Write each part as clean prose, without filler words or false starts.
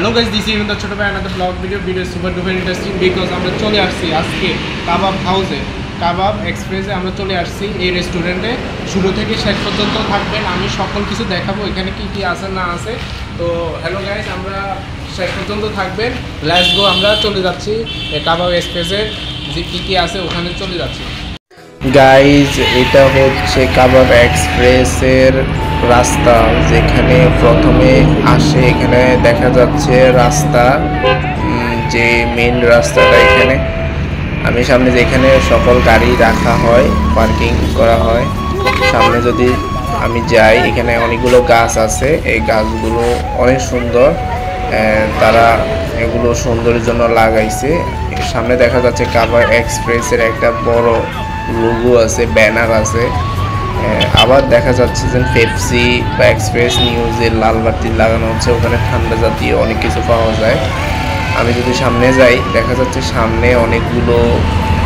Hello guys, this is ছোট ভাই another blog video super duper interesting because আমরা চলে আসছি আজকে কাবাব হাউসে, কাবাব এক্সপ্রেসে আমরা চলে আসছি। এই রেস্টুরেন্টে শুরু থেকে শেষ পর্যন্ত থাকবেন, আমি সকল কিছু দেখাবো এখানে কি কি আছে না আছে। তো হ্যালো গাইস, আমরা শেষ পর্যন্ত থাকবেন। লেটস গো, আমরা চলে যাচ্ছি কাবাব এক্সপ্রেসের যে কী কী আছে ওখানে চলে যাচ্ছি। গাইজ, এটা হচ্ছে কাবাব এক্সপ্রেসের রাস্তা, যেখানে প্রথমে আসে এখানে দেখা যাচ্ছে রাস্তা, যে মেন রাস্তাটা এখানে। আমি সামনে যেখানে সকল গাড়ি রাখা হয়, পার্কিং করা হয়, সামনে যদি আমি যাই এখানে অনেকগুলো গাছ আছে। এই গাছগুলো অনেক সুন্দর, তারা এগুলো সৌন্দর্যের জন্য লাগাইছে। সামনে দেখা যাচ্ছে কাবাব এক্সপ্রেসের একটা বড় লোগো আছে, ব্যানার আছে। আবার দেখা যাচ্ছে যে পেপসি বা এক্সপ্রেস নিউজের লাল বাতি লাগানো হচ্ছে, ওখানে ঠান্ডা জাতীয় অনেক কিছু পাওয়া যায়। আমি যদি সামনে যাই দেখা যাচ্ছে সামনে অনেকগুলো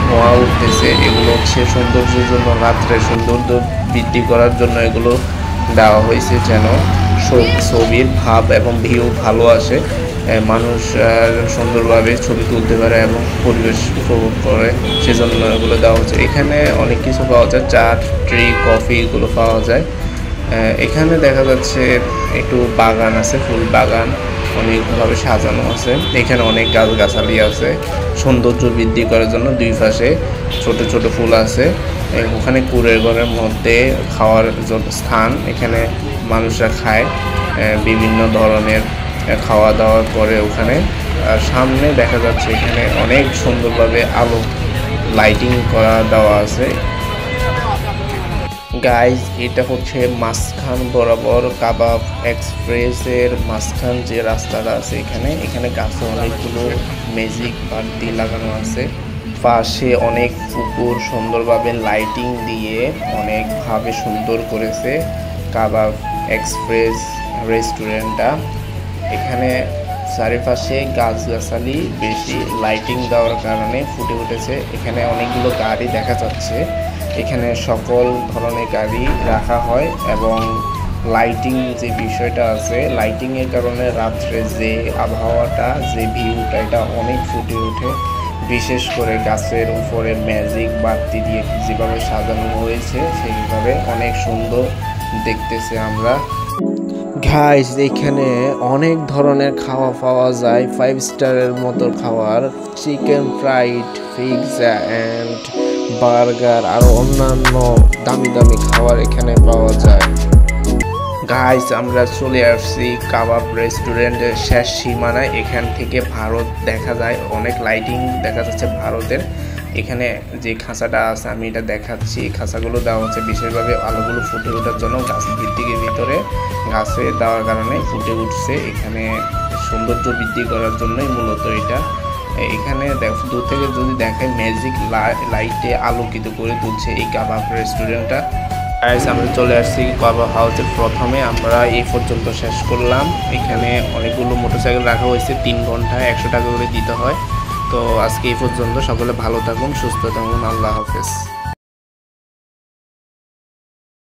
ধোঁয়া উঠতেছে, এগুলো হচ্ছে সৌন্দর্যের জন্য, রাত্রে সৌন্দর্য বৃদ্ধি করার জন্য এগুলো দেওয়া হয়েছে, যেন ছবির ভাব এবং ভিউ ভালো আসে, মানুষ সুন্দরভাবে ছবি তুলতে পারে এবং পরিবেশ উপভোগ করে, সেজন্য এগুলো দেওয়া হচ্ছে। এখানে অনেক কিছু পাওয়া যায়, চা, টি, কফি এগুলো পাওয়া যায়। এখানে দেখা যাচ্ছে একটু বাগান আছে, ফুল বাগান অনেকভাবে সাজানো আছে। এখানে অনেক গাছগাছালি আছে সৌন্দর্য বৃদ্ধি করার জন্য। দুই পাশে ছোট ছোট ফুল আছে। ওখানে কুড়ের ঘরের মধ্যে খাওয়ার স্থান, এখানে মানুষরা খায় বিভিন্ন ধরনের খাওয়া দাওয়ার পরে ওখানে। সামনে দেখা যাচ্ছে এখানে অনেক সুন্দরভাবে আলো লাইটিং করা দেওয়া আছে। গাইজ, এটা হচ্ছে মাঝখান বরাবর কাবাব এক্সপ্রেসের মাঝখান যে রাস্তাটা আছে, এখানে গাছে অনেকগুলো ম্যাজিক বাতি লাগানো আছে। পাশে অনেক পুকুর, সুন্দরভাবে লাইটিং দিয়ে অনেকভাবে সুন্দর করেছে কাবাব এক্সপ্রেস রেস্টুরেন্টটা। এখানে চারিপাশে গাছগাছালি বেশি, লাইটিং দেওয়ার কারণে ফুটে উঠেছে। এখানে অনেকগুলো গাড়ি দেখা যাচ্ছে, এখানে সকল ধরনের গাড়ি রাখা হয় এবং লাইটিং যে বিষয়টা আছে, লাইটিংয়ের কারণে রাত্রে যে আবহাওয়াটা, যে ভিউটা, এটা অনেক ফুটে ওঠে। বিশেষ করে গাছের উপরে ম্যাজিক বাতি দিয়ে যেভাবে সাজানো হয়েছে সেইভাবে অনেক সুন্দর দেখতেছে আমরা। গাইস, এখানে অনেক ধরনের খাওয়া পাওয়া যায়, 5 স্টারের মতো খাবার, chicken fried, pizza and burger, আর অন্যান্য দামি দামি খাবার এখানে পাওয়া যায়। গাইস, আমরা চলে আসছি কাবাব রেস্টুরেন্টের শেষ সীমানায়। এখান থেকে ভারত দেখা যায়, অনেক লাইটিং দেখা যাচ্ছে ভারতের। এখানে যে খাঁচাটা আছে আমি এটা দেখাচ্ছি, খাঁচাগুলো দেওয়া হচ্ছে বিশেষভাবে আলোগুলো ফুটে ওঠার জন্য। গাছ ভিত্তিকের ভিতরে গাছে দেওয়ার কারণে ফুটে উঠছে, এখানে সৌন্দর্য বৃদ্ধি করার জন্যই মূলত এটা। এখানে দূর থেকে যদি দেখায় ম্যাজিক লাইটে আলোকিত করে তুলছে এই কাবাব রেস্টুরেন্টটা। আমরা চলে আসছি কাবাব হাউসের। প্রথমে আমরা এই পর্যন্ত শেষ করলাম। এখানে অনেকগুলো মোটরসাইকেল রাখা হয়েছে, 3 ঘন্টায় 100 টাকা করে দিতে হয়। তো আজকে এই পর্যন্ত, সকলে ভালো থাকুন, সুস্থ থাকুন, আল্লাহ হাফেজ।